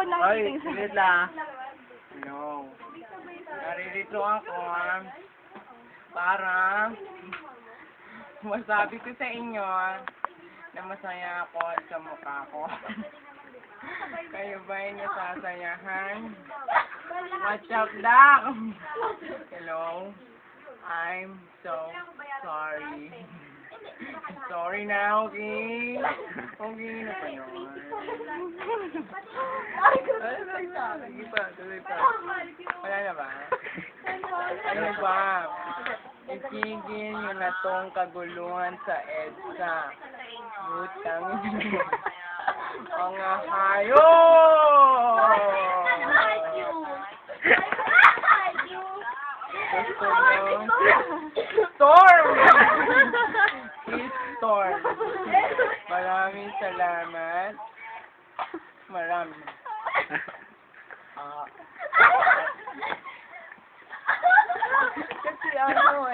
Ay, saglit lang. No. Naririto ako para masabi ko sa inyo na masaya ako sa mukha ko. Kayo ba ay nasasayahan? What's up, Doc? Hello? I'm so sorry. Sorry na, okay? Okay na pa yun. Sige pa, tuloy pa. Wala na ba? Ano ba? Itigil nyo na tong kaguluhan sa EDSA. Butang nyo. Mga hayo! Gusto nyo? Storm! Storm! Maraming salamat. Maraming. Kasi ano